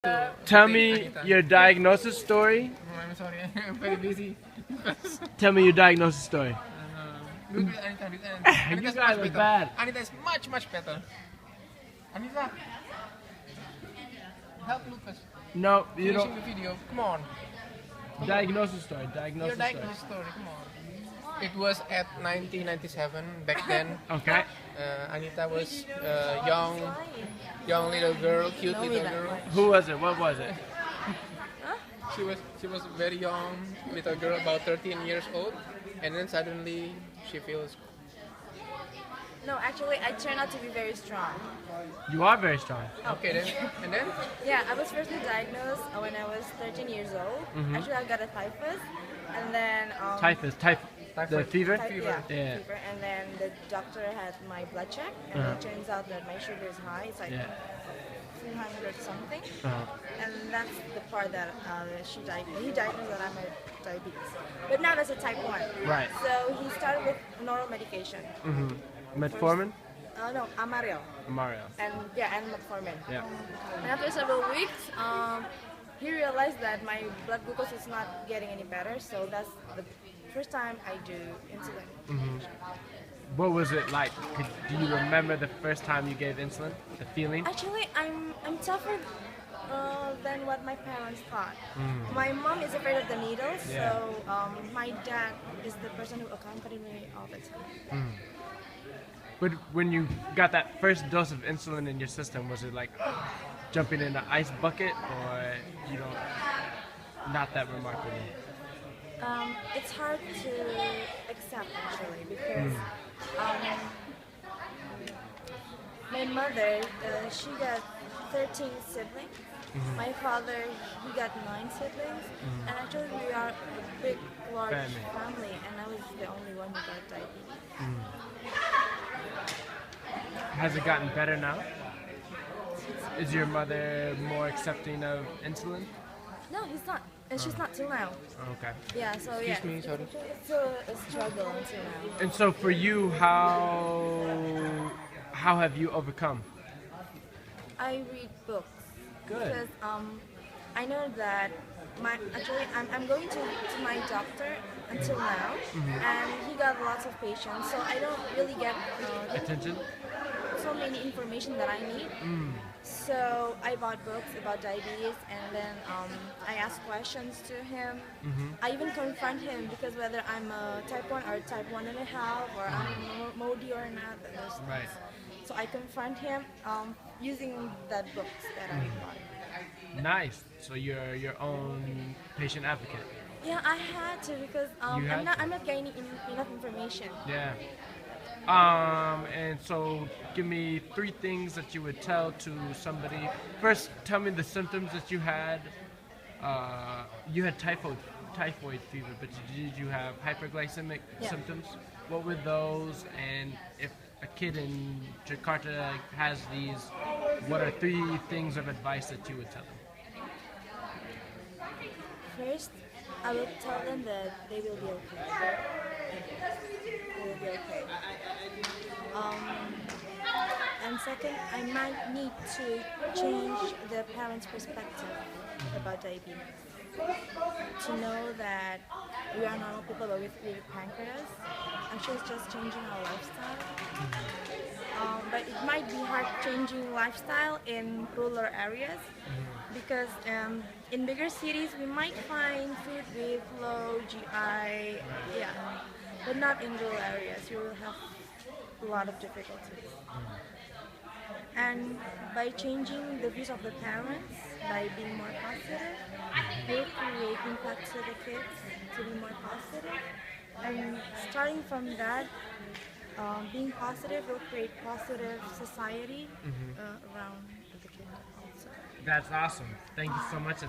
Tell me your diagnosis story. I'm sorry, I'm very busy. Tell me your diagnosis story. Good with Anita. You Anita's guys much are better. bad. Anita is much better. Anita, help Lucas. No, you Finishing don't. the video. Come on. Diagnosis story. Your Diagnosis story. diagnosis story. Come on. It was at 1997. Back then, Okay. Anita was young little girl, cute little girl. Who was it? What was it? She was very young little girl, about 13 years old, and then suddenly she feels. No, actually, I turned out to be very strong. You are very strong. Okay, then and then. Yeah, I was firstly diagnosed when I was 13 years old. Actually, I got a typhus, and then Typhus. The fever? Yeah, Yeah. fever. And then the doctor had my blood check, and it turns out that my sugar is high. It's like 200 something. And that's the part that he diagnosed that I'm a diabetes. But now that's a type 1. Right. So he started with normal medication. Metformin? No, Amaryl. Mario. And metformin. Yeah. And after several weeks, he realized that my blood glucose is not getting any better. So that's the first time I do insulin. What was it like? Do you remember the first time you gave insulin? The feeling? Actually, I'm tougher than what my parents thought. My mom is afraid of the needles, so my dad is the person who accompanied me all the time. But when you got that first dose of insulin in your system, was it like jumping in the ice bucket, or not that remarkable? It's hard to accept actually because my mother, she got 13 siblings. My father, he got 9 siblings, and actually we are a big, large family, and I was the only one who got diabetes. Has it gotten better now? Is your mother more accepting of insulin? No, he's not. And she's not till now. Okay. Yeah, so Excuse me, sorry. it's still a struggle until now. And so for you, how have you overcome? I read books. Good. Because I know that I'm going to my doctor until now, and he got lots of patients, so I don't really get Attention? so many information that I need. So I bought books about diabetes, and then I asked questions to him. I even confront him because whether I'm a type 1 or type 1.5, or I'm MODI or not. Right. So I confront him using that books that I bought. Nice. So you're your own patient advocate. Yeah, I had to because I'm not gaining enough information. Yeah. And so give me 3 things that you would tell to somebody. First, tell me the symptoms that you had. You had typhoid fever, but did you have hyperglycemic symptoms? What were those? And if a kid in Jakarta has these, what are 3 things of advice that you would tell them? First, I will tell them that they will be okay. They will be okay. And second, I might need to change the parents' perspective about diabetes. To know that we are normal people but with pancreas. Actually, it's just changing our lifestyle. But it might be hard changing lifestyle in rural areas because in bigger cities we might find food with low GI, but not in rural areas. You will have a lot of difficulties. And by changing the views of the parents, by being more positive, we'll create impact to the kids to be more positive. And starting from that, being positive will create positive society around the kid also. That's awesome. Thank you so much, Anita.